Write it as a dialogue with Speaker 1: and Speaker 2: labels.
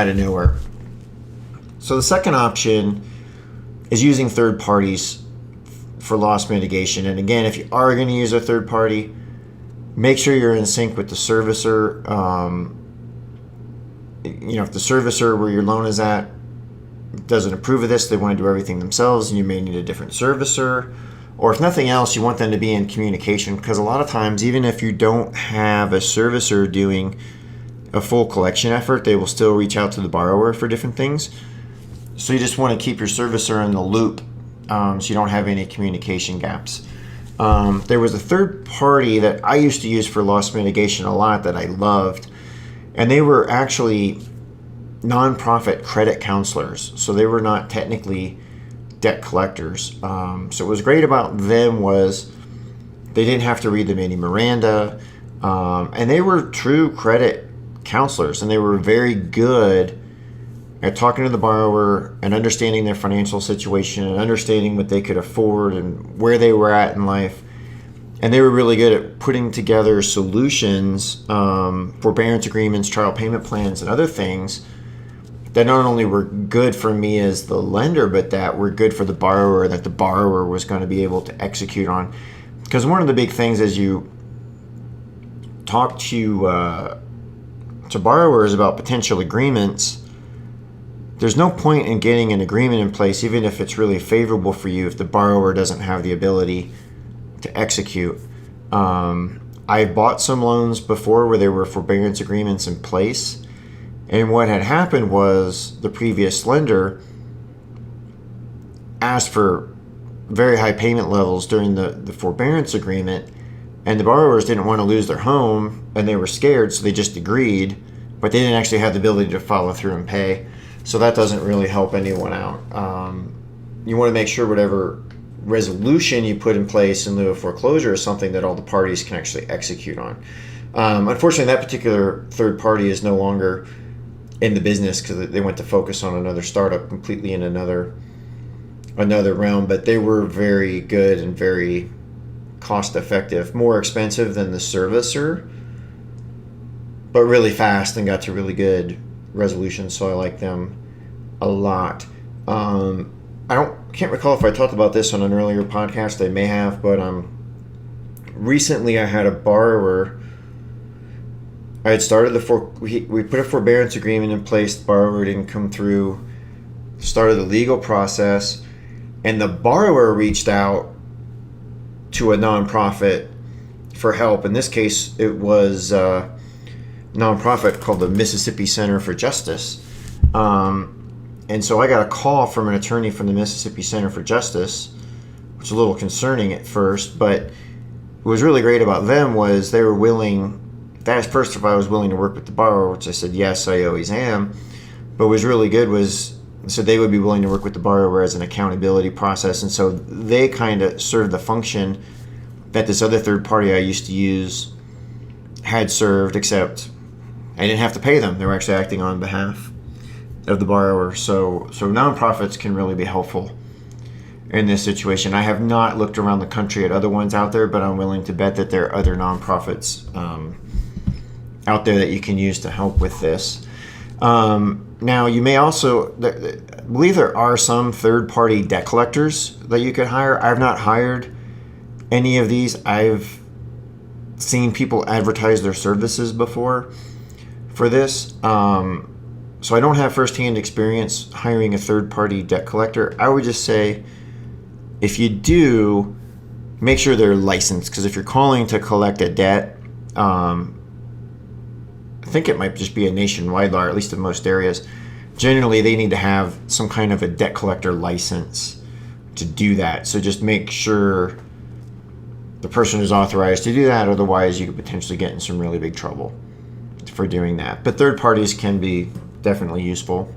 Speaker 1: out of nowhere. So the second option is using third parties for loss mitigation. And again, if you are going to use a third party, make sure you're in sync with the servicer. If the servicer where your loan is at doesn't approve of this, they want to do everything themselves, and you may need a different servicer. Or if nothing else, you want them to be in communication, because a lot of times, even if you don't have a servicer doing a full collection effort, they will still reach out to the borrower for different things. So you just want to keep your servicer in the loop, so you don't have any communication gaps. There was a third party that I used to use for loss mitigation a lot that I loved, and they were actually nonprofit credit counselors. So they were not technically debt collectors. So what was great about them was they didn't have to read the mini Miranda, and they were true credit counselors, and they were very good at talking to the borrower and understanding their financial situation and understanding what they could afford and where they were at in life. And they were really good at putting together solutions, forbearance agreements, trial payment plans, and other things that not only were good for me as the lender, but that were good for the borrower, that the borrower was going to be able to execute on. Because one of the big things as you talk to borrowers about potential agreements, there's no point in getting an agreement in place, even if it's really favorable for you, if the borrower doesn't have the ability to execute. I've bought some loans before where there were forbearance agreements in place, and what had happened was the previous lender asked for very high payment levels during the forbearance agreement, and the borrowers didn't want to lose their home, and they were scared, so they just agreed, but they didn't actually have the ability to follow through and pay. So that doesn't really help anyone out. You want to make sure whatever resolution you put in place in lieu of foreclosure is something that all the parties can actually execute on. Unfortunately, that particular third party is no longer in the business because they went to focus on another startup completely in another realm, but they were very good and very cost effective, more expensive than the servicer, but really fast and got to really good resolutions. So I like them a lot. Can't recall if I talked about this on an earlier podcast. I may have, but recently I had a borrower. I had started we put a forbearance agreement in place. The borrower didn't come through. Started the legal process, and the borrower reached out to a nonprofit for help. In this case, it was a nonprofit called the Mississippi Center for Justice. And so I got a call from an attorney from the Mississippi Center for Justice, which was a little concerning at first, but what was really great about them was they were willing. They asked first if I was willing to work with the borrower, which I said, yes, I always am. But what was really good was, so they would be willing to work with the borrower as an accountability process. And so they kind of served the function that this other third party I used to use had served, except I didn't have to pay them. They were actually acting on behalf of the borrower. So nonprofits can really be helpful in this situation. I have not looked around the country at other ones out there, but I'm willing to bet that there are other nonprofits out there that you can use to help with this. Now, you may also, I believe there are some third-party debt collectors that you could hire. I've not hired any of these. I've seen people advertise their services before for this. So I don't have firsthand experience hiring a third-party debt collector. I would just say, if you do, make sure they're licensed, because if you're calling to collect a debt, I think it might just be a nationwide law, or at least in most areas. Generally, they need to have some kind of a debt collector license to do that. So just make sure the person is authorized to do that. Otherwise, you could potentially get in some really big trouble for doing that. But third parties can be definitely useful.